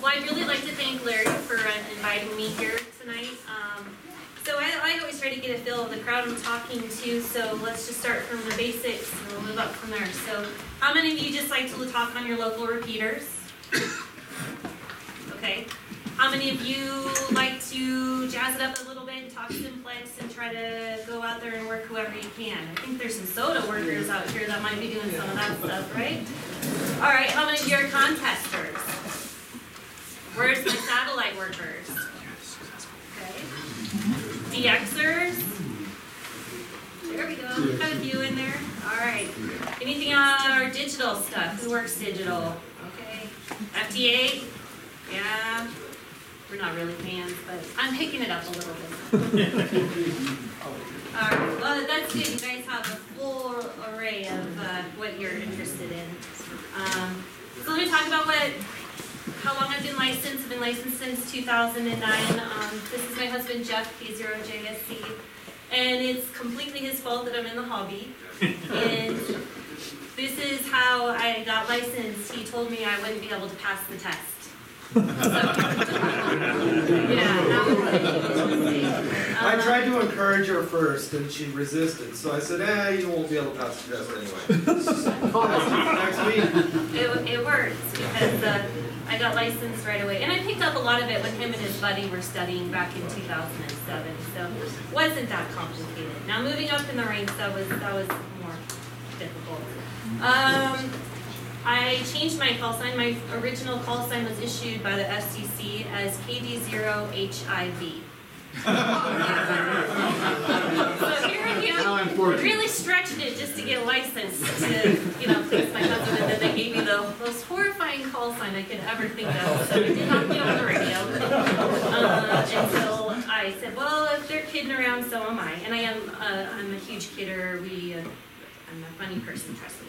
Well, I'd really like to thank Larry for inviting me here tonight. So I always try to get a feel of the crowd I'm talking to, so let's just start from the basics and we'll move up from there. So how many of you just like to talk on your local repeaters? Okay. How many of you like to jazz it up a little bit and talk simplex and try to go out there and work whoever you can? I think there's some soda workers out here that might be doing some of that stuff, right? All right, how many of you are contesters? Where's my satellite workers? Okay. DXers? There we go. Got a few in there. All right. Anything on our digital stuff? Who works digital? Okay. FTA? Yeah. We're not really fans, but I'm picking it up a little bit. All right. Well, that's good. You guys have a full array of what you're interested in. So let me talk about how long I've been licensed. I've been licensed since 2009. This is my husband, Jeff, K0JSC. And it's completely his fault that I'm in the hobby. And this is how I got licensed. He told me I wouldn't be able to pass the test. So, I tried to encourage her first, and she resisted. So I said, you won't be able to pass the test anyway. Next week. It works because I got licensed right away. And I picked up a lot of it when him and his buddy were studying back in 2007. So it wasn't that complicated. Now moving up in the ranks, that was more difficult. I changed my call sign. My original call sign was issued by the FCC as KD0HIV. So here I am, really stretched it just to get licensed to, please my husband, and then they gave me the most horrifying call sign I could ever think of. So I did not get on the radio until I said, well, if they're kidding around, so am I. And I'm a huge kidder. I'm a funny person, trust me.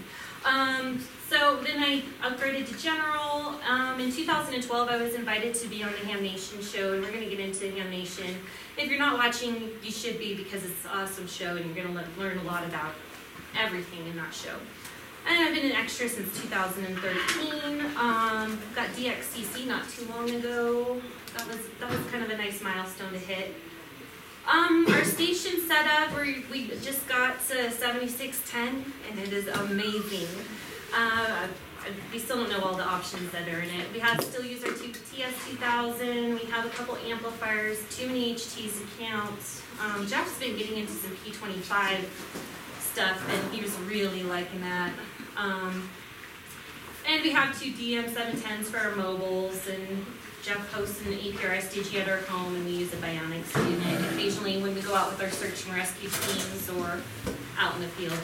So then I upgraded to general. In 2012, I was invited to be on the Ham Nation show, and we're going to get into Ham Nation. If you're not watching, you should be, because it's an awesome show, and you're going to learn a lot about everything in that show. And I've been an extra since 2013. Got DXCC not too long ago. That was kind of a nice milestone to hit. Our station setup, we just got 7610, and it is amazing. We still don't know all the options that are in it. We still use our TS2000. We have a couple amplifiers, too many HTs accounts. Jeff's been getting into some P25 stuff, and he was really liking that. And we have two DM710s for our mobiles, and Jeff hosts an APRS digi at our home, and we use a Bionics unit occasionally when we go out with our search and rescue teams or out in the field.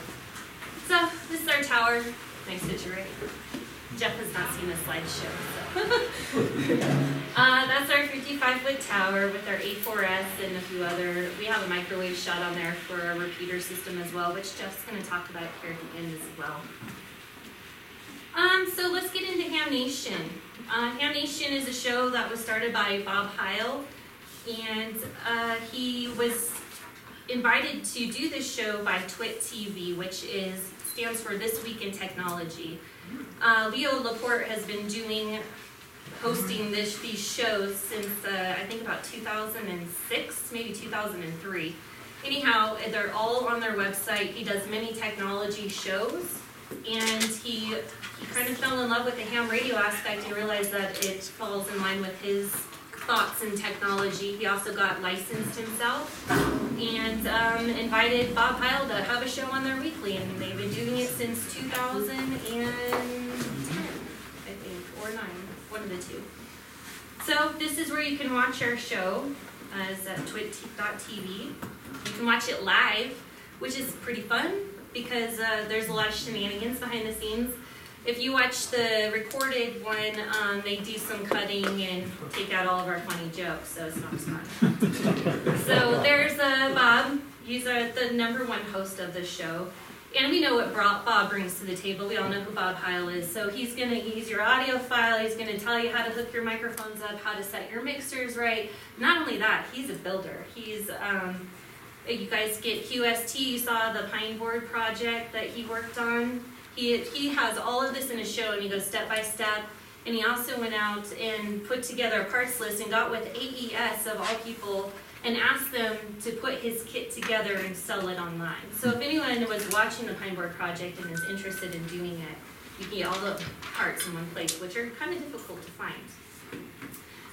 So this is our tower. Nice picture, right? Jeff has not seen the slideshow. So. That's our 55-foot tower with our A4S and a few other. We have a microwave shot on there for our repeater system as well, which Jeff's going to talk about here at the end as well. So let's get into Ham Nation. Ham Nation is a show that was started by Bob Heil, and he was invited to do this show by TWIT TV, which stands for This Week in Technology. Leo Laporte has been hosting these shows since I think about 2006, maybe 2003. Anyhow, they're all on their website. He does many technology shows, and he kind of fell in love with the ham radio aspect and realized that it falls in line with his thoughts in technology. He also got licensed himself and invited Bob Heil to have a show on their weekly, and they've been doing it since 2010, I think, or 9, one of the two. So this is where you can watch our show, is at twit.tv. You can watch it live, which is pretty fun because there's a lot of shenanigans behind the scenes. If you watch the recorded one, they do some cutting and take out all of our funny jokes, so it's not as fun. So there's Bob. He's the #1 host of the show. And we know what Bob brings to the table. We all know who Bob Heil is. So he's going to use your audio file. He's going to tell you how to hook your microphones up, how to set your mixers right. Not only that, he's a builder. He's, you guys get QST. You saw the Pine Board project that he worked on. He has all of this in his show, and he goes step by step. And he also went out and put together a parts list and got with AES of all people and asked them to put his kit together and sell it online. So if anyone was watching the Pine Board project and is interested in doing it, you can get all the parts in one place, which are kind of difficult to find.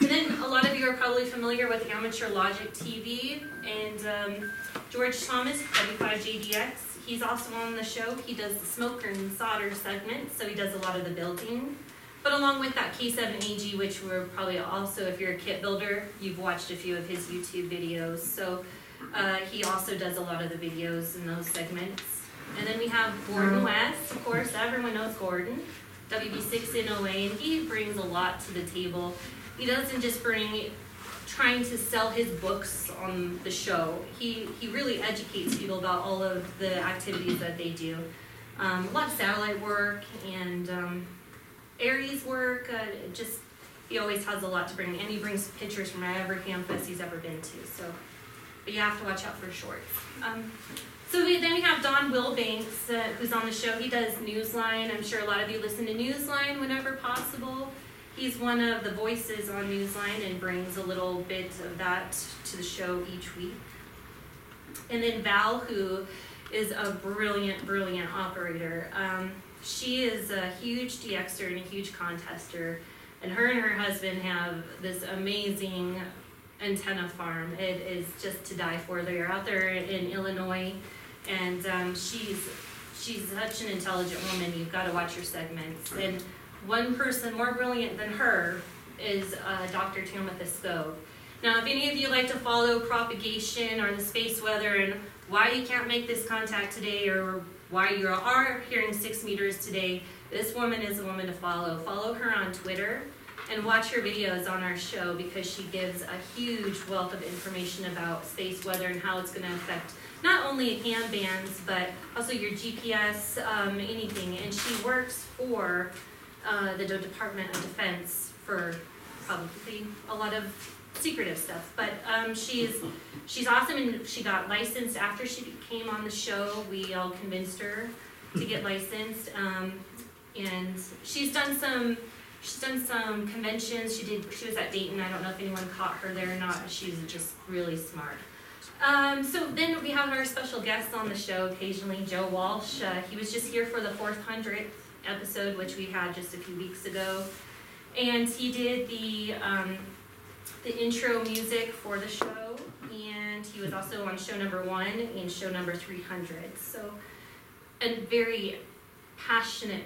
And then a lot of you are probably familiar with Amateur Logic TV and George Thomas, W5JDX. He's also on the show. He does the smoker and solder segment, so he does a lot of the building. But along with that, K7AG, which we're probably also, if you're a kit builder, you've watched a few of his YouTube videos. So he also does a lot of the videos in those segments. And then we have Gordon West, of course, everyone knows Gordon, WB6NOA, and he brings a lot to the table. He doesn't just bring trying to sell his books on the show. He really educates people about all of the activities that they do. A lot of satellite work and Aries work, he always has a lot to bring, and he brings pictures from every campus he's ever been to, so, but you have to watch out for shorts. Then we have Don Wilbanks, who's on the show. He does Newsline. I'm sure a lot of you listen to Newsline whenever possible. He's one of the voices on Newsline and brings a little bit of that to the show each week. And then Val, who is a brilliant, brilliant operator. She is a huge DXer and a huge contester, and her husband have this amazing antenna farm. It is just to die for. They're out there in Illinois, and she's such an intelligent woman. You've got to watch her segments. And one person more brilliant than her is Dr. Tamitha Skov. Now, if any of you like to follow propagation or the space weather and why you can't make this contact today or why you are hearing 6 meters today, this woman is a woman to follow. Follow her on Twitter and watch her videos on our show because she gives a huge wealth of information about space weather and how it's going to affect not only ham bands, but also your GPS, anything. And she works for the Department of Defense for probably a lot of secretive stuff, but she's awesome, and she got licensed after she came on the show. We all convinced her to get licensed, and she's done some conventions. She was at Dayton. I don't know if anyone caught her there or not. She's just really smart. So then we have our special guests on the show occasionally. Joe Walsh. He was just here for the 400th episode, which we had just a few weeks ago, and he did the intro music for the show, and he was also on show number 1 and show number 300. So a very passionate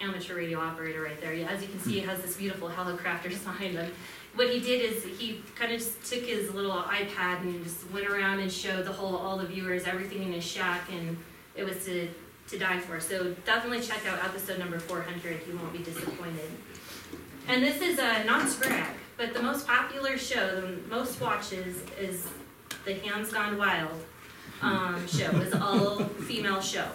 amateur radio operator right there. As you can see, he has this beautiful helicopters behind him. What he did is he kind of just took his little iPad and just went around and showed all the viewers everything in his shack, and it was to die for. So definitely check out episode number 400. You won't be disappointed. And this is not to brag, but the most popular show, the most watches, is the Hams Gone Wild show. It was an all-female show.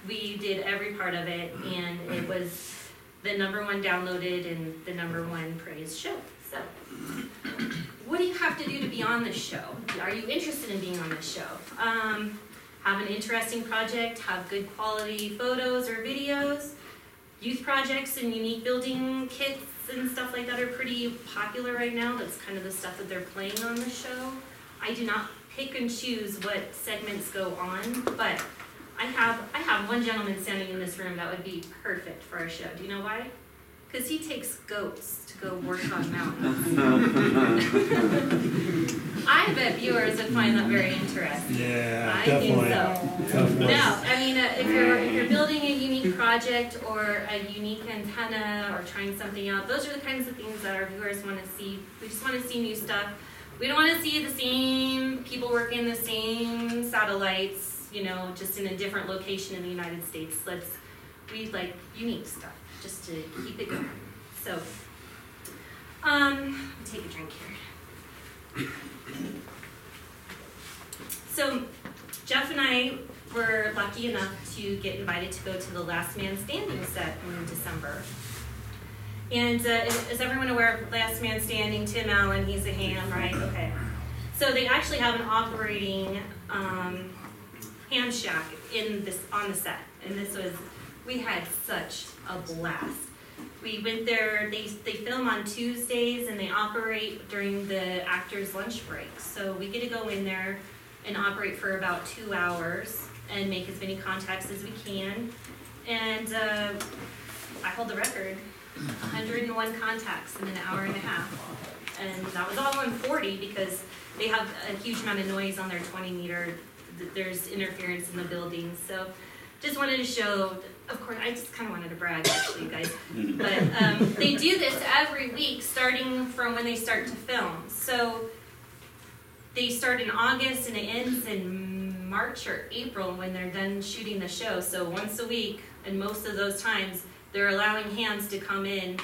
We did every part of it, and it was the #1 downloaded and the #1 praised show. So, what do you have to do to be on this show? Are you interested in being on this show? Have an interesting project, have good quality photos or videos. Youth projects and unique building kits and stuff like that are pretty popular right now. That's kind of the stuff that they're playing on the show. I do not pick and choose what segments go on, but I have one gentleman standing in this room that would be perfect for our show. Do you know why? Because he takes goats to go work on mountains. I bet viewers would find that very interesting. Yeah, I definitely. think so. Definitely. Now, I mean, if you're building a unique project or a unique antenna or trying something out, those are the kinds of things that our viewers want to see. We just want to see new stuff. We don't want to see the same people working the same satellites, just in a different location in the United States. We like unique stuff, just to keep it going. So, take a drink here. So, Jeff and I were lucky enough to get invited to go to the Last Man Standing set in December. And is everyone aware of Last Man Standing? Tim Allen, he's a ham, right? Okay. So they actually have an operating ham shack on the set, and we had such a blast. We went there, they film on Tuesdays and they operate during the actors' lunch break. So we get to go in there and operate for about 2 hours and make as many contacts as we can. And I hold the record, 101 contacts in an hour and a half. And that was all on 40 because they have a huge amount of noise on their 20 meter. There's interference in the building. So just wanted to show, of course, I just kind of wanted to brag actually, guys. But they do this every week starting from when they start to film. So they start in August and it ends in March or April when they're done shooting the show. So once a week, and most of those times, they're allowing hands to come in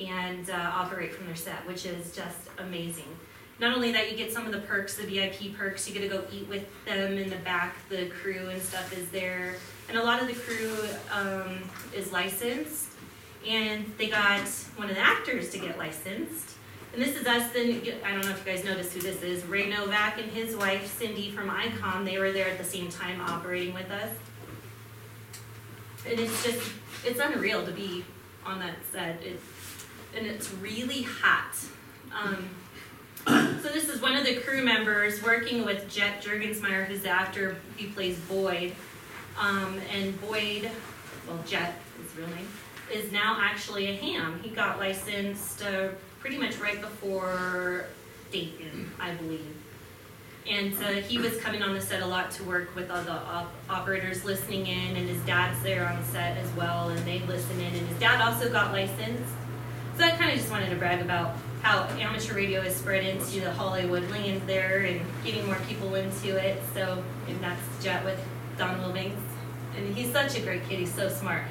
and operate from their set, which is just amazing. Not only that, you get some of the perks, the VIP perks. You get to go eat with them in the back. The crew and stuff is there. And a lot of the crew is licensed. And they got one of the actors to get licensed. And this is us, then, I don't know if you guys noticed who this is. Ray Novak and his wife, Cindy from ICOM, they were there at the same time operating with us. And it's just, it's unreal to be on that set. And it's really hot. So this is one of the crew members working with Jet Juergensmeyer, who's the actor, he plays Boyd. And Boyd, well, Jet, his real name, is now actually a ham. He got licensed pretty much right before Dayton, I believe. And he was coming on the set a lot to work with all the operators listening in, and his dad's there on set as well, and they listen in, and his dad also got licensed. So I kind of just wanted to brag about how amateur radio is spread into the Hollywood land there and getting more people into it. So, and that's Jet with Don Wilbanks. And he's such a great kid, he's so smart.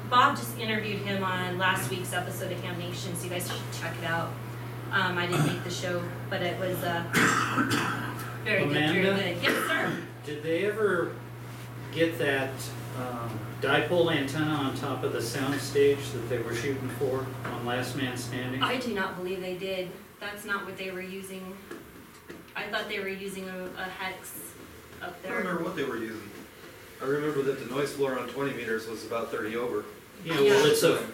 Bob just interviewed him on last week's episode of Ham Nation, so you guys should check it out. I didn't make the show, but it was very good, very good. Yes, sir. Did they ever get that dipole antenna on top of the sound stage that they were shooting for on Last Man Standing? I do not believe they did. That's not what they were using. I thought they were using a hex up I there. don't remember what they were using. I remember that the noise floor on 20 meters was about 30 over. Yeah, well,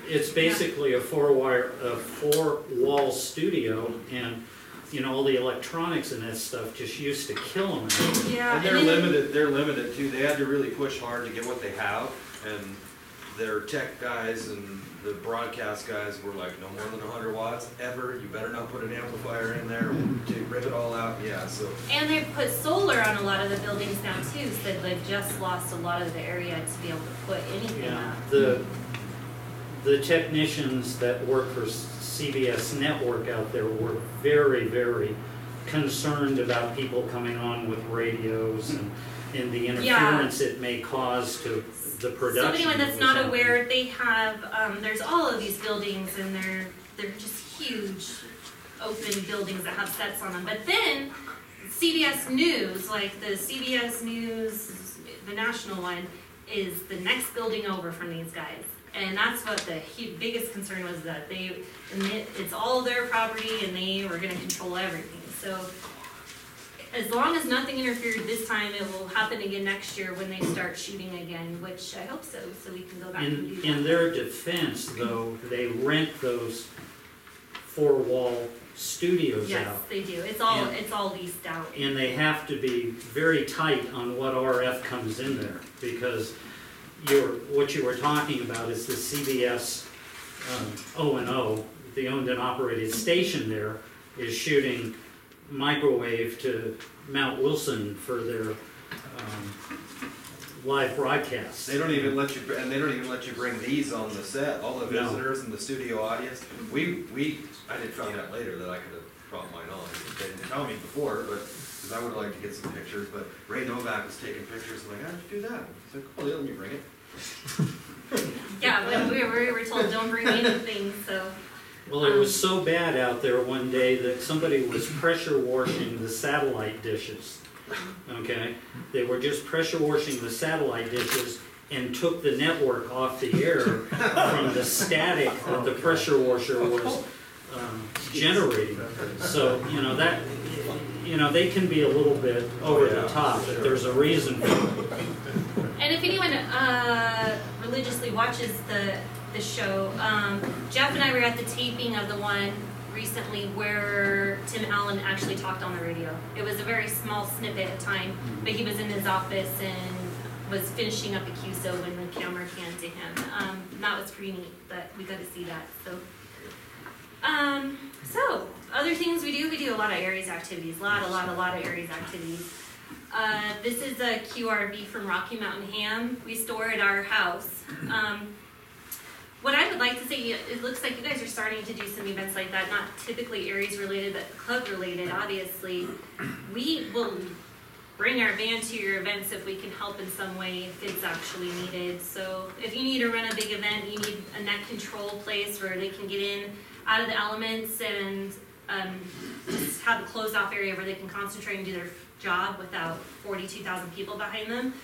it's basically a four-wall studio, and you know all the electronics and that stuff just used to kill them. Yeah, And they're limited. They're limited too. They had to really push hard to get what they have, and their tech guys and the broadcast guys were like, no more than 100 watts ever. You better not put an amplifier in there to rip it all out. Yeah, so. And they put solar on a lot of the buildings now too, so they've just lost a lot of the area to be able to put anything up. The technicians that work for CBS Network out there were very, very concerned about people coming on with radios and the interference it may cause to the production. So anyone that's not aware, they have, there's all of these buildings and they're just huge open buildings that have sets on them. But then CBS News, like the CBS News, the national one, is the next building over from these guys. And that's what the biggest concern was, that it's all their property and they were going to control everything. So as long as nothing interfered this time, it will happen again next year when they start shooting again, which I hope so we can go back and do that. In their defense, though, they rent those four-wall studios out. Yes, they do. It's all leased out. And they have to be very tight on what RF comes in there, because what you were talking about is the CBS O&O, the owned and operated station there, is shooting microwave to Mount Wilson for their live broadcasts. They don't even let you, and they don't even let you bring these on the set. All the visitors and the studio audience. I did find out later that I could have brought mine on. They didn't tell me before, but because I would like to get some pictures. But Ray Novak was taking pictures. I'm like, how did you do that? He's like, oh, let me bring it. Yeah, when we were told don't bring anything, so. Well, it was so bad out there one day that somebody was pressure washing the satellite dishes. Okay? They were just pressure washing the satellite dishes and took the network off the air from the static that the pressure washer was generating. So, they can be a little bit over the top, but there's a reason for it. And if anyone religiously watches the the show. Jeff and I were at the taping of the one recently where Tim Allen actually talked on the radio. It was a very small snippet of time, but he was in his office and was finishing up a QSO when the camera canned to him. And that was pretty neat, but we got to see that. So other things we do a lot of Aries activities, a lot of Aries activities. This is a QRV from Rocky Mountain Ham. We store at our house. What I would like to say, it looks like you guys are starting to do some events like that, not typically Aries related, but club related, obviously. We will bring our van to your events if we can help in some way, if it's actually needed. So if you need to run a big event, you need a net control place where they can get in, out of the elements, and just have a closed off area where they can concentrate and do their job without 42,000 people behind them.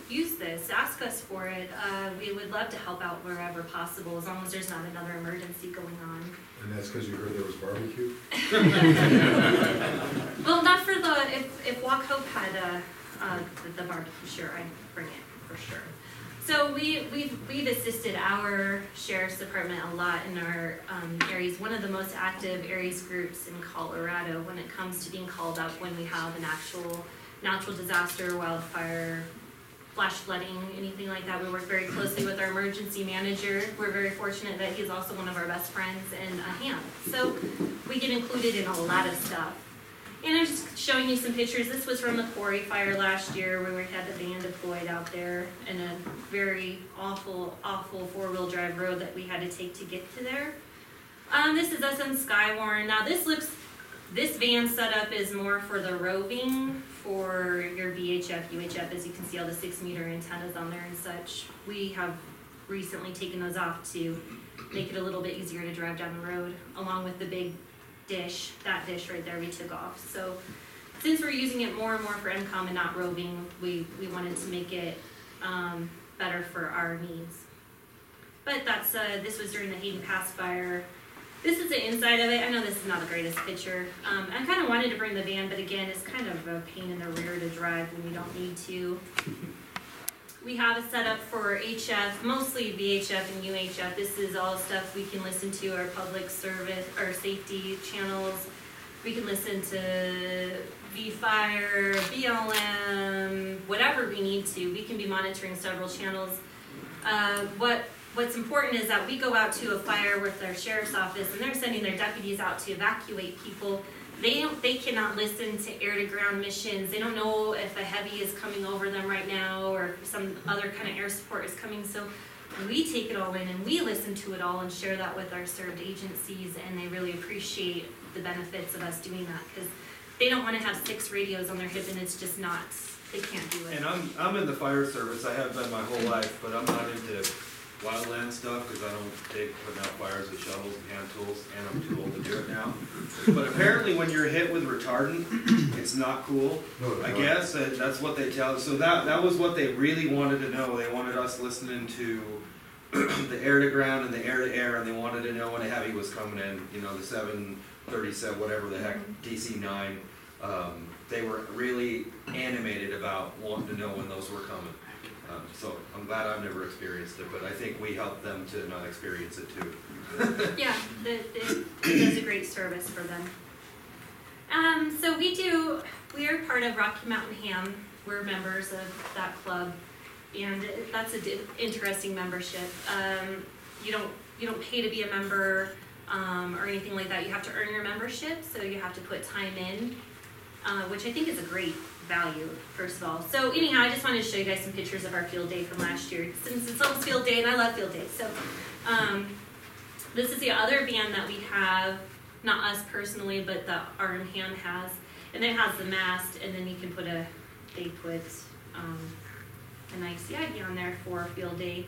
Use this, ask us for it. We would love to help out wherever possible, as long as there's not another emergency going on. And that's because you heard there was barbecue? Well, not for if Walk Hope had the barbecue, sure, I'd bring it for sure. So we've assisted our sheriff's department a lot in our Aries, one of the most active Aries groups in Colorado when it comes to being called up when we have an actual natural disaster, wildfire, flash flooding, anything like that. We work very closely with our emergency manager. We're very fortunate that he's also one of our best friends and a ham. So we get included in a lot of stuff. And I'm just showing you some pictures. This was from the quarry fire last year where we had the van deployed out there in a very awful four-wheel drive road that we had to take to get to there. This is us on Skywarn. Now this van setup is more for the roving, for your VHF, UHF, as you can see all the 6-meter antennas on there and such. We have recently taken those off to make it a little bit easier to drive down the road, along with the big dish, that dish right there we took off. So since we're using it more and more for MCOM and not roving, we wanted to make it better for our needs. But that's this was during the Hayden Pass fire. This is the inside of it. I know this is not the greatest picture. I kind of wanted to bring the van, but again, it's kind of a pain in the rear to drive when we don't need to. We have a setup for HF, mostly VHF and UHF. This is all stuff we can listen to, our public service, our safety channels. We can listen to V-Fire, BLM, whatever we need to. We can be monitoring several channels. What's important is that we go out to a fire with our sheriff's office and they're sending their deputies out to evacuate people. They cannot listen to air-to-ground missions. They don't know if a heavy is coming over them right now or if some other kind of air support is coming. So we take it all in and we listen to it all and share that with our served agencies, and they really appreciate the benefits of us doing that because they don't want to have 6 radios on their hip and it's just not, they can't do it. And I'm in the fire service. I have been my whole life, but I'm not into wildland stuff because I don't take putting out fires with shovels and hand tools, and I'm too old to do it now. But apparently when you're hit with retardant, it's not cool. No, I guess that's what they tell us. So that was what they really wanted to know. They wanted us listening to the air to ground and the air to air, and they wanted to know when a heavy was coming in, you know, the 737, whatever the heck, DC-9. They were really animated about wanting to know when those were coming. So I'm glad I've never experienced it, but I think we help them to not experience it too. Yeah, it does a great service for them. So we are part of Rocky Mountain Ham. We're members of that club, and that's an interesting membership. You don't pay to be a member or anything like that. You have to earn your membership, so you have to put time in, which I think is a great value, first of all. So anyhow, I just wanted to show you guys some pictures of our field day from last year, since it's almost field day and I love field day. So this is the other band that we have, not us personally, but the RM Ham has, and it has the mast, and then you can put they put an ICID on there for field day.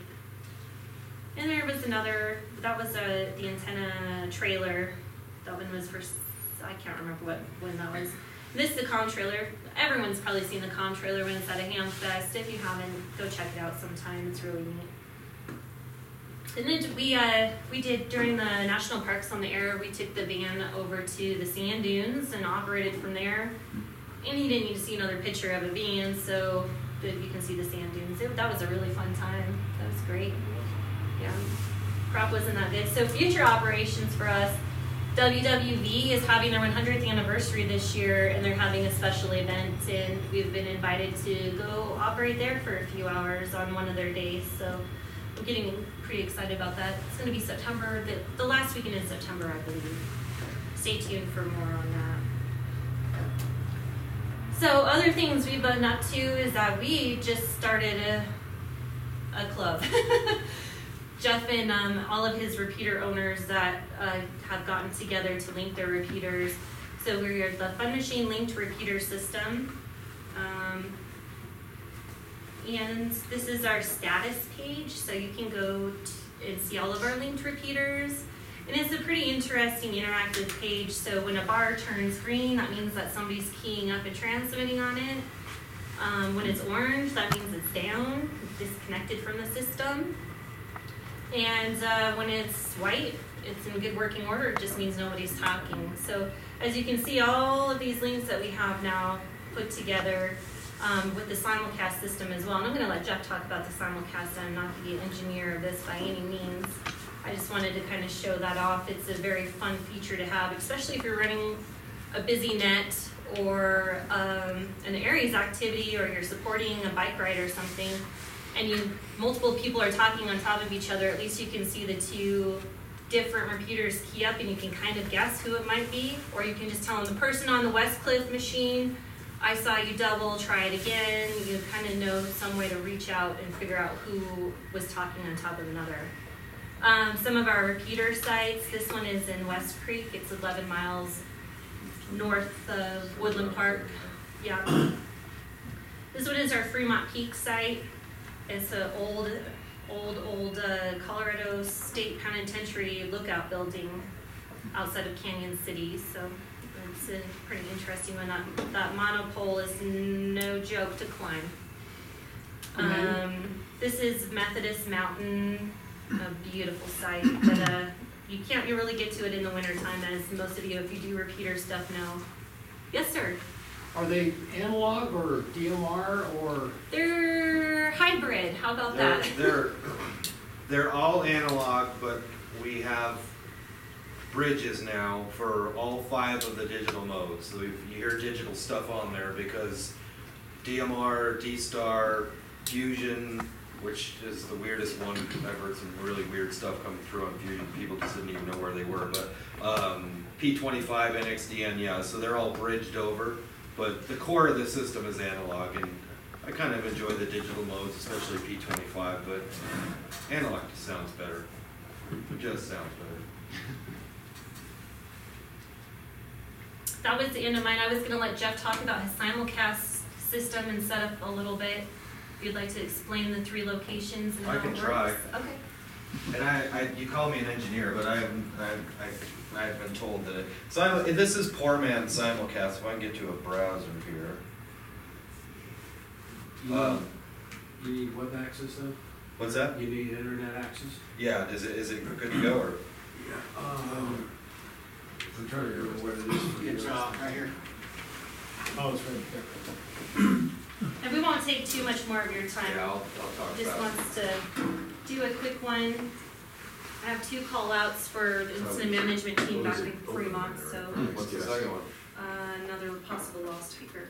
And there was another, that was the antenna trailer. That one was for, I can't remember when that was. This is the comm trailer. Everyone's probably seen the comm trailer when it's at a Ham Fest. If you haven't, go check it out sometime. It's really neat. And then we did during the national parks on the air. We took the van over to the sand dunes and operated from there. And you didn't need to see another picture of a van, so that you can see the sand dunes. That was a really fun time. That was great. Yeah. crop wasn't that good. So future operations for us, WWV is having their 100th anniversary this year, and they're having a special event, and we've been invited to go operate there for a few hours on one of their days. So I'm getting pretty excited about that. It's going to be September, the last weekend in September, I believe. Stay tuned for more on that. So other things we've been up to is that we just started a club. Jeff and all of his repeater owners that have gotten together to link their repeaters. So we're the Fun Machine Linked Repeater System. And this is our status page, so you can go and see all of our linked repeaters. And it's a pretty interesting interactive page, so when a bar turns green, that means that somebody's keying up and transmitting on it. When it's orange, that means it's down, disconnected from the system. And when it's white, it's in good working order, it just means nobody's talking. So as you can see, all of these links that we have now put together with the simulcast system as well. And I'm going to let Jeff talk about the simulcast. I'm not the engineer of this by any means. I just wanted to kind of show that off. It's a very fun feature to have, especially if you're running a busy net or an Aries activity, or you're supporting a bike ride or something, and multiple people are talking on top of each other. At least you can see the two different repeaters key up, and you can kind of guess who it might be. Or you can just tell them, the person on the Westcliff machine, I saw you double, try it again. You kind of know some way to reach out and figure out who was talking on top of another. Some of our repeater sites, this one is in West Creek. It's 11 miles north of Woodland Park. Yeah. This one is our Fremont Peak site. It's an old Colorado State Penitentiary lookout building outside of Canyon City. So it's a pretty interesting one. That monopole is no joke to climb. This is Methodist Mountain, a beautiful site, but you can't really get to it in the wintertime, as most of you, if you do repeater stuff, know. Yes, sir. Are they analog or DMR or? They're hybrid. How about that? They're all analog, but we have bridges now for all 5 of the digital modes. So you hear digital stuff on there because DMR, D-Star, Fusion, which is the weirdest one. I've heard some really weird stuff come through on Fusion. People just didn't even know where they were. But P25, NXDN, yeah, so they're all bridged over. But the core of the system is analog, and I kind of enjoy the digital modes, especially P25, but analog just sounds better. It just sounds better. That was the end of mine. I was going to let Jeff talk about his simulcast system and setup a little bit. If you'd like to explain the 3 locations and how it works. I can try. Okay. And you call me an engineer, but I've been told that this is poor man's simulcast. If I can get to a browser here. You need web access though? What's that? You need internet access? Yeah. Is it good to go or? Yeah. I'm trying to remember what it is. It's right here. Oh, it's right there. And we won't take too much more of your time. Yeah, I'll talk Just about it. wants to do a quick one. I have 2 call outs for the incident management team back in Fremont, so What's the second one? another possible lost speaker.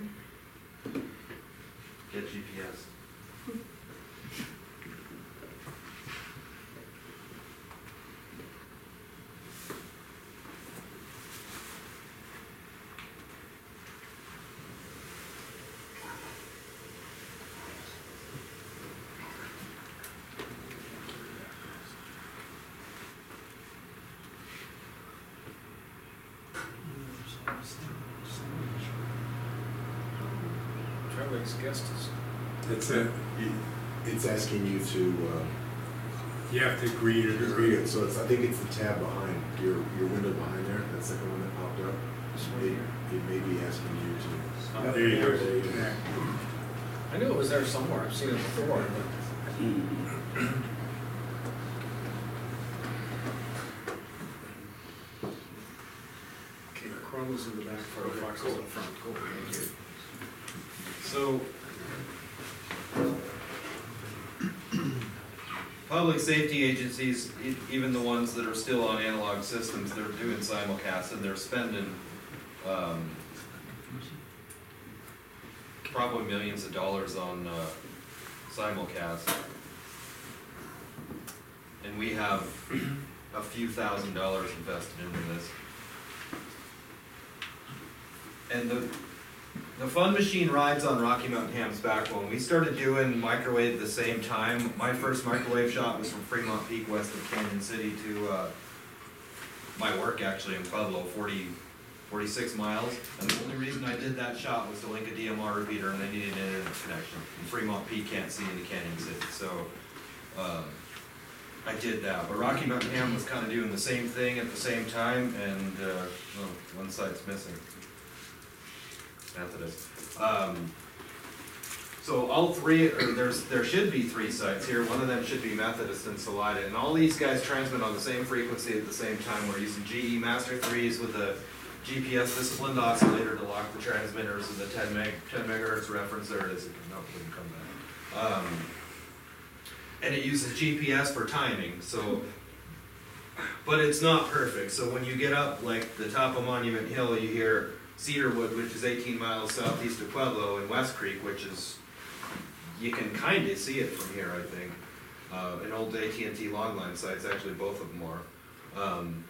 Get GPS. Travis guest is. It's asking you to, You have to agree to agree it, so I think it's the tab behind, your window behind there, that second one that popped up. It may be asking you to. There you go. There you go. I knew it was there somewhere. I've seen it before. But... Okay, Chrome is in the back, Firefox is in the front. Cool, thank you. So, public safety agencies, even the ones that are still on analog systems, they're doing simulcast and they're spending, probably millions of dollars on, simulcast. And we have a few $1,000s invested into this. And the fun machine rides on Rocky Mountain Ham's backbone. We started doing microwave at the same time. My first microwave shot was from Fremont Peak west of Canyon City to my work actually in Pueblo, 46 miles. And the only reason I did that shot was to link a DMR repeater and I needed an internet connection. And Fremont Peak can't see into Canyon City, so I did that. But Rocky Mountain Ham was kind of doing the same thing at the same time, and well, one side's missing. Methodist. So all three, or there should be 3 sites here. One of them should be Methodist and Salida, and all these guys transmit on the same frequency at the same time. We're using GE Master 3s with a GPS disciplined oscillator to lock the transmitters and the 10 megahertz reference. There it is. No, it didn't come back. And it uses GPS for timing. So, but it's not perfect. So when you get up like the top of Monument Hill, you hear Cedarwood, which is 18 miles southeast of Pueblo, and West Creek, which is, you can kind of see it from here, I think. An old AT&T longline sites, actually both of them are.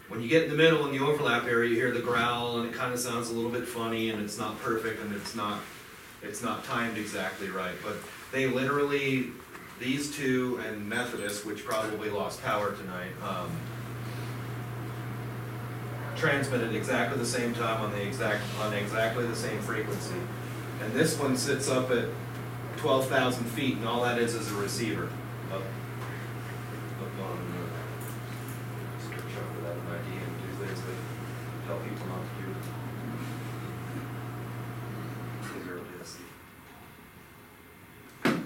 When you get in the middle in the overlap area, you hear the growl, and it kind of sounds a little bit funny, and it's not perfect, and it's not timed exactly right. But they literally, these two and Methodist, which probably lost power tonight, transmitted exactly the same time on exactly the same frequency. And this one sits up at 12,000 feet, and all that is a receiver. Up on search over that ID and do things that tell people not to do.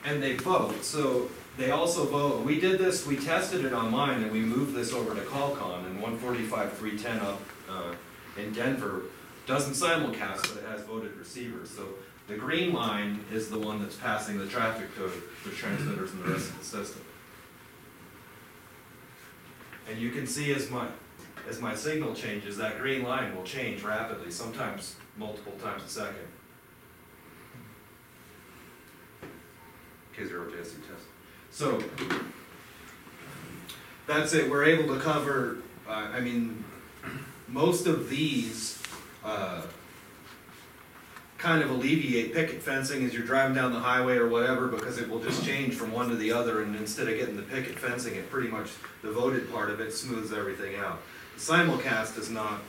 And they vote. So they also vote. We did this, we tested it online, and we moved this over to Qualcomm, and 145.310 up in Denver doesn't simulcast, but it has voted receivers. So the green line is the one that's passing the traffic to the transmitters and the rest of the system. And you can see as my signal changes, that green line will change rapidly, sometimes multiple times a second. K0 JSC test. So that's it. We're able to cover, I mean, most of these kind of alleviate picket fencing as you're driving down the highway or whatever, because it will just change from one to the other, and instead of getting the picket fencing, it pretty much, the voted part of it smooths everything out. Simulcast is not,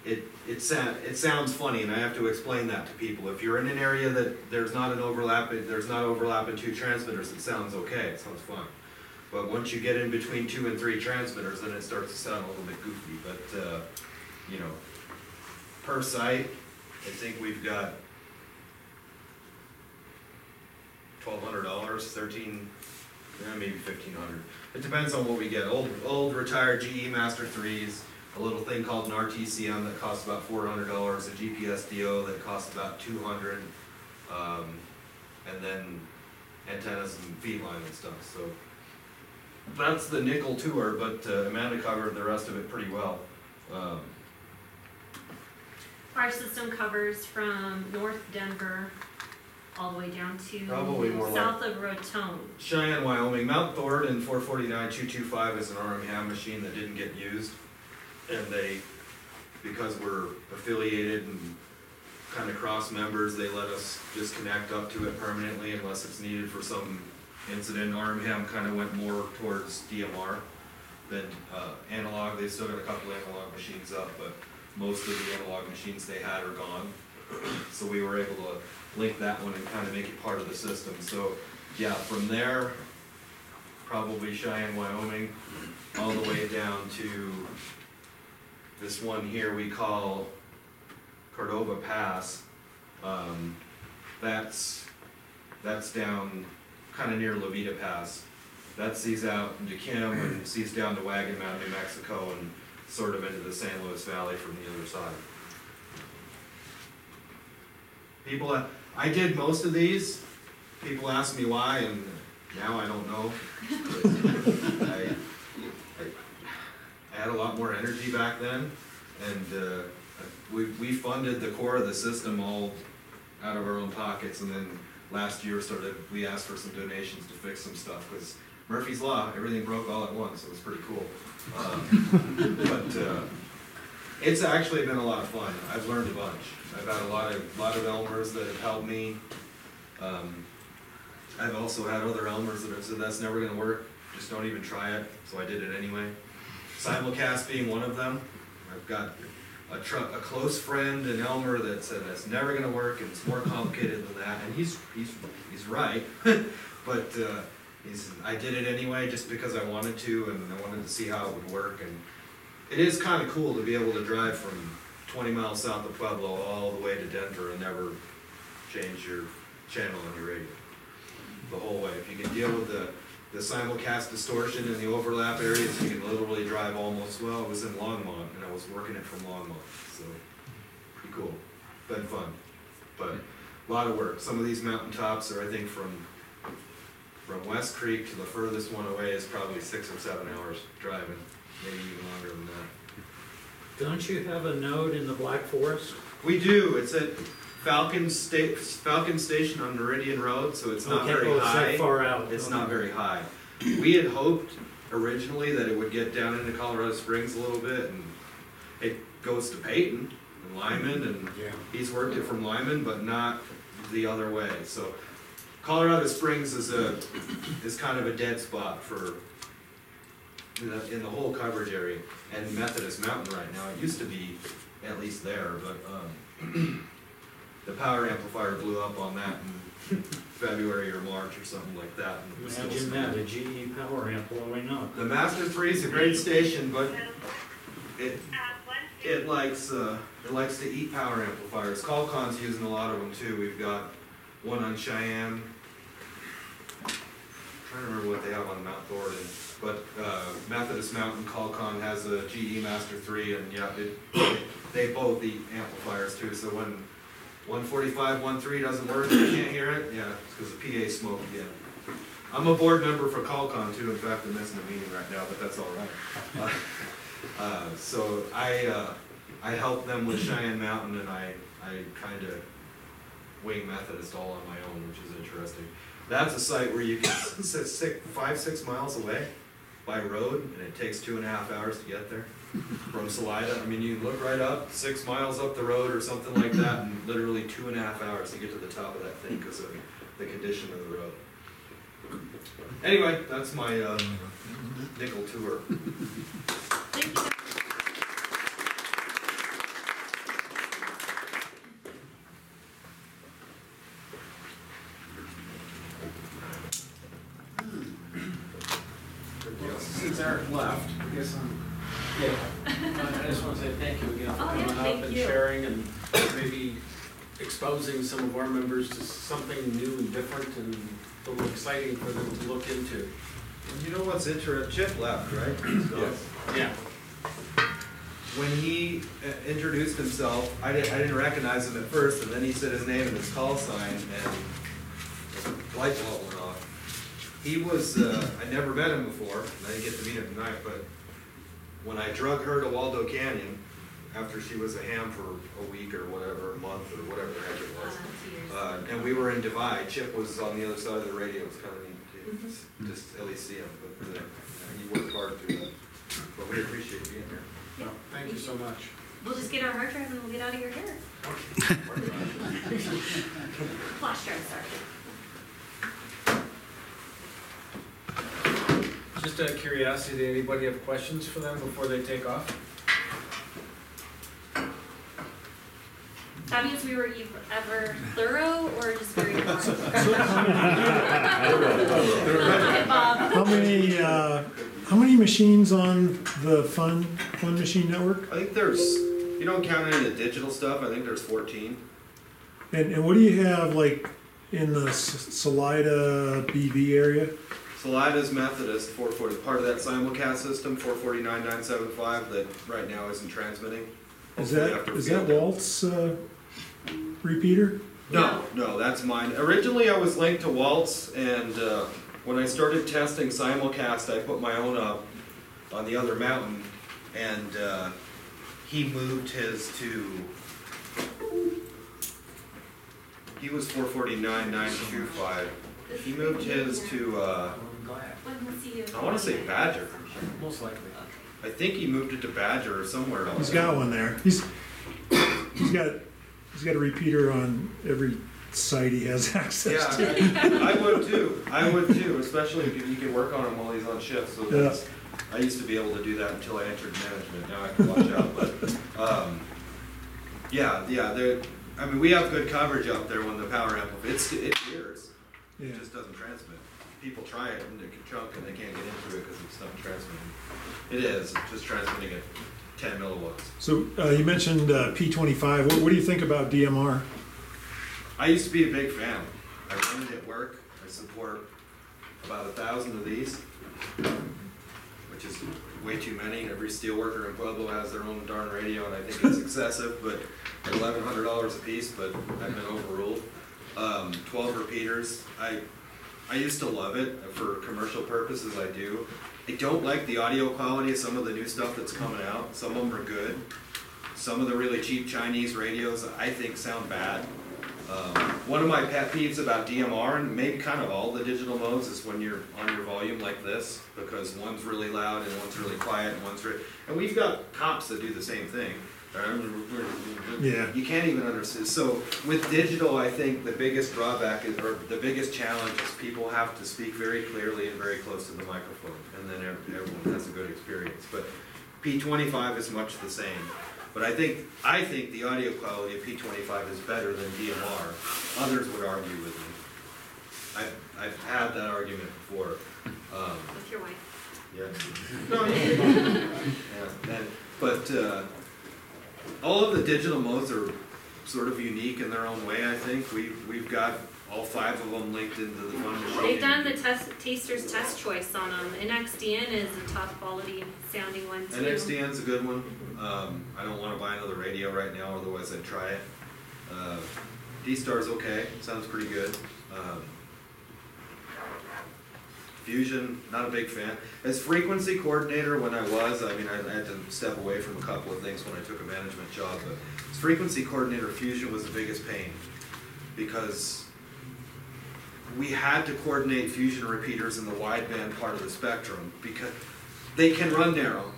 it sounds funny, and I have to explain that to people. If you're in an area that there's not overlap in 2 transmitters, it sounds okay, it sounds fine. But once you get in between 2 and 3 transmitters, then it starts to sound a little bit goofy. But you know, per site, I think we've got $1,200, maybe $1,500. It depends on what we get. Old retired GE Master 3s, a little thing called an RTCM that costs about $400, a GPS DO that costs about $200, and then antennas and feed line and stuff. So that's the nickel tour, but Amanda covered the rest of it pretty well. Our system covers from North Denver all the way down to Probably more south of Raton. Cheyenne, Wyoming. Mount Thornton and 449.225 is an RM ham machine that didn't get used. And they, because we're affiliated and kind of cross members, they let us just connect up to it permanently unless it's needed for some incident. RM ham kind of went more towards DMR than analog. They still got a couple analog machines up, but most of the analog machines they had are gone. So we were able to link that one and kind of make it part of the system. So yeah, from there, probably Cheyenne, Wyoming, all the way down to this one here we call Cordova Pass. That's down kind of near La Vita Pass. That sees out into Kim and sees down to Wagon Mountain, New Mexico, and sort of into the San Luis Valley from the other side. People, I did most of these. People ask me why, and Now I don't know. I had a lot more energy back then, and we funded the core of the system all out of our own pockets, and then last year we asked for some donations to fix some stuff, because Murphy's Law, everything broke all at once, so it was pretty cool. But it's actually been a lot of fun. I've learned a bunch. I've had a lot of Elmers that have helped me. I've also had other Elmers that have said, that's never gonna work, just don't even try it, so I did it anyway. Simulcast being one of them. I've got a close friend in Elmer that said that's never gonna work, and it's more complicated than that, and he's right. But I did it anyway just because I wanted to, and I wanted to see how it would work. And it is kind of cool to be able to drive from 20 miles south of Pueblo all the way to Denver and never change your channel on your radio the whole way. If you can deal with the simulcast distortion in the overlap areas, you can literally drive almost, well, it was in Longmont, and I was working it from Longmont, so pretty cool, been fun, but a lot of work. Some of these mountaintops are, I think, from West Creek to the furthest one away is probably 6 or 7 hours driving, maybe even longer than that. Don't you have a node in the Black Forest? We do, it's at Falcon Station on Meridian Road, so it's not very It's high. that far out. It's not very high. We had hoped originally that it would get down into Colorado Springs a little bit, and it goes to Peyton and Lyman, and he's worked it from Lyman, but not the other way. So Colorado Springs is kind of a dead spot for in the whole coverage area, and Methodist Mountain right now. It used to be at least there, but the power amplifier blew up on that in February or March or something like that. And Imagine that, a GE power amp blowing up. The Master 3 is a great station, but it likes to eat power amplifiers. Qualcomm's using a lot of them too. We've got one on Cheyenne. I'm trying to remember what they have on Mount Thornton, but Methodist Mountain Qualcomm has a GE Master 3, and yeah, they both eat amplifiers too. So when 145.13 doesn't work, you can't hear it, yeah, it's because the PA smoke again. I'm a board member for Qualcomm too. In fact, I'm missing a meeting right now, but that's all right. So I help them with Cheyenne Mountain, and I kind of wing Methodist all on my own, which is interesting. That's a site where you can sit 5-6 miles away by road, and it takes 2.5 hours to get there from Salida. I mean, you look right up, 6 miles up the road or something like that, and literally 2.5 hours to get to the top of that thing because of the condition of the road. Anyway, that's my nickel tour. Thank you. Since Eric left, I guess I just want to say thank you again for Oh, yeah, coming up thank and you. sharing, and maybe exposing some of our members to something new and different and a little exciting for them to look into. And you know what's interesting? Chip left, right? Yes. Yeah. When he introduced himself, I didn't recognize him at first, and then he said his name and his call sign, and the light bulb went off. He was, I never met him before, and I didn't get to meet him tonight, but when I drug her to Waldo Canyon, after she was a ham for a week or whatever, a month or whatever the heck it was, and we were in Divide, Chip was on the other side of the radio. It was kind of neat to just at least see him, but he worked hard through that. But we appreciate you being here. No, thank you so much. We'll just get our hard drive and we'll get out of your hair. Flash drive, sorry. Just out of curiosity, did anybody have questions for them before they take off? That means we were ever thorough or just very boring? Bob. How many machines on the Fun Machine Network? I think there's, you don't count any of the digital stuff, I think there's 14. And what do you have like in the Salida BV area? Salida's Methodist 440, part of that simulcast system, 449.975, that right now isn't transmitting. Is Hopefully that after Walt's repeater? No, that's mine. Originally I was linked to Waltz, and when I started testing simulcast, I put my own up on the other mountain, and he moved his to, he was 449.925. He moved his to, When was he? I wanna say Badger. Most likely. I think he moved it to Badger or somewhere else. He's got one there. He's got a repeater on every site he has access to. Yeah, I would too, especially if you can work on him while he's on shift, so that's, I used to be able to do that until I entered management, now I can watch out, but, yeah, I mean, we have good coverage up there when the power amplifies, it hears, Yeah. it just doesn't transmit. People try it and they can chunk and they can't get into it because it's not transmitting. It is, it's just transmitting at 10 milliwatts. So you mentioned P25. What do you think about DMR? I used to be a big fan. I run it at work. I support about 1,000 of these, which is way too many. Every steelworker in Pueblo has their own darn radio, and I think it's excessive, but at $1,100 a piece, but I've been overruled. 12 repeaters. I used to love it for commercial purposes. I do. I don't like the audio quality of some of the new stuff that's coming out. Some of them are good. Some of the really cheap Chinese radios I think sound bad. One of my pet peeves about DMR, and maybe kind of all the digital modes, is when you're on your volume like this, because one's really loud and one's really quiet and and we've got comps that do the same thing. Yeah. You can't even understand. So with digital, I think the biggest drawback is, or the biggest challenge is people have to speak very clearly and very close to the microphone, and then everyone has a good experience. But P25 is much the same. But I think the audio quality of P25 is better than DMR. Others would argue with me. I've had that argument before. With your wife. Yeah. No, yeah. But all of the digital modes are sort of unique in their own way. I think we've got all 5 of them linked into the one machine. They've done the taster's test choice on them, and NXDN is a top quality sounding one too. NXDN's a good one. I don't want to buy another radio right now, otherwise I'd try it. D-Star's okay, sounds pretty good. Fusion, not a big fan. As frequency coordinator when I had to step away from a couple of things when I took a management job, but as frequency coordinator, Fusion was the biggest pain, because we had to coordinate Fusion repeaters in the wideband part of the spectrum, because they can run narrow,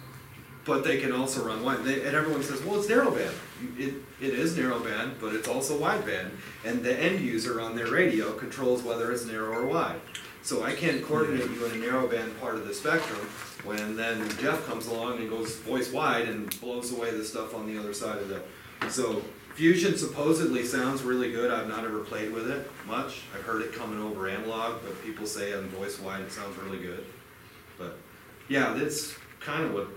but they can also run wide. And everyone says, well, it's narrowband. It is narrowband, but it's also wideband, and the end user on their radio controls whether it's narrow or wide. So I can't coordinate you in a narrowband part of the spectrum when then Jeff comes along and goes voice wide and blows away the stuff on the other side of the. So Fusion supposedly sounds really good. I've not ever played with it much. I've heard it coming over analog, but people say on voice wide it sounds really good. But yeah, that's kind of what.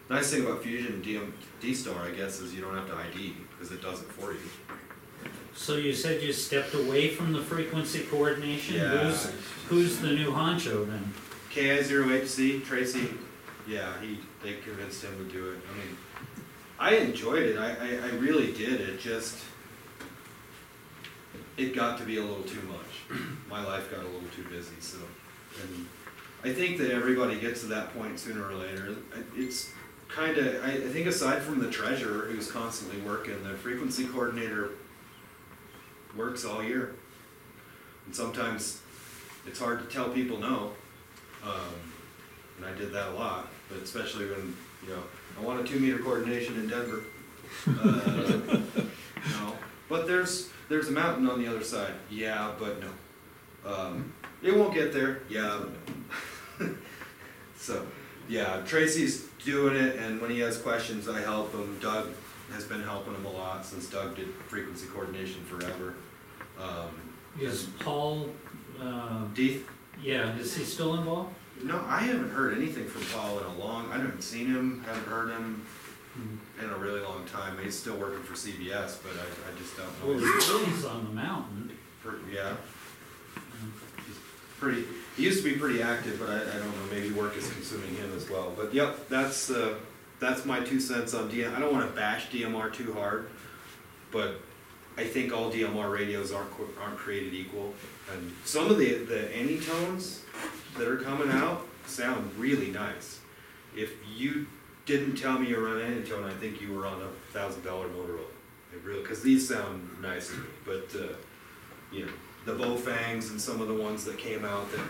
Nice thing about Fusion and D-Star, I guess, is you don't have to ID because it does it for you. So you said you stepped away from the frequency coordination? Yeah. Who's the new honcho then? KI08C, Tracy, yeah, they convinced him to do it. I mean, I enjoyed it, I really did, it got to be a little too much. My life got a little too busy, so. And I think that everybody gets to that point sooner or later. It's kind of, I think aside from the treasurer who's constantly working, the frequency coordinator works all year. And sometimes it's hard to tell people no, and I did that a lot, but especially when, I want a 2-meter coordination in Denver. No, but there's a mountain on the other side. Yeah, but no. It won't get there. Yeah, but no. So, yeah, Tracy's doing it, and when he has questions, I help him. Doug has been helping him a lot since Doug did frequency coordination forever. Is Paul, Deeth? yeah, is he still involved? No, I haven't heard anything from Paul in I haven't seen him, haven't heard him in a really long time. He's still working for CBS, but I just don't know. Well, he's on the mountain. Yeah. He's he used to be pretty active, but I don't know, maybe work is consuming him as well. But yep, that's my 2 cents on DMR. I don't want to bash DMR too hard, but I think all DMR radios aren't created equal, and some of the anytones that are coming out sound really nice. If you didn't tell me you were on anytone, I think you were on a $1,000 Motorola. It really, because these sound nice to me, but you know, the Bofangs and some of the ones that came out that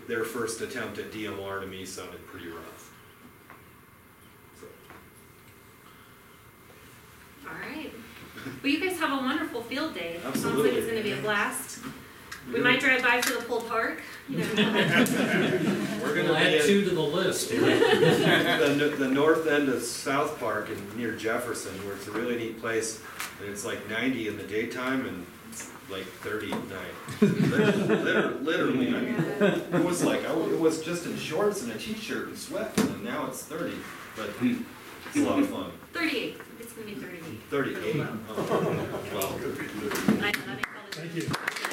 their first attempt at DMR to me sounded pretty rough. So. All right. Well, you guys have a wonderful field day. Sounds like Absolutely. it's gonna be a blast. We might drive by for the pulled pork. You know. We're We'll gonna add be 2 to the list. the north end of South Park and near Jefferson, where it's a really neat place, and it's like 90 in the daytime and it's like 30 at night. Literally, I mean, it was like it was just in shorts and a t-shirt and sweat, and now it's 30. But it's a lot of fun. 38. It's gonna be 38. 38. Oh, well. I know, that makes all the Thank you. difference.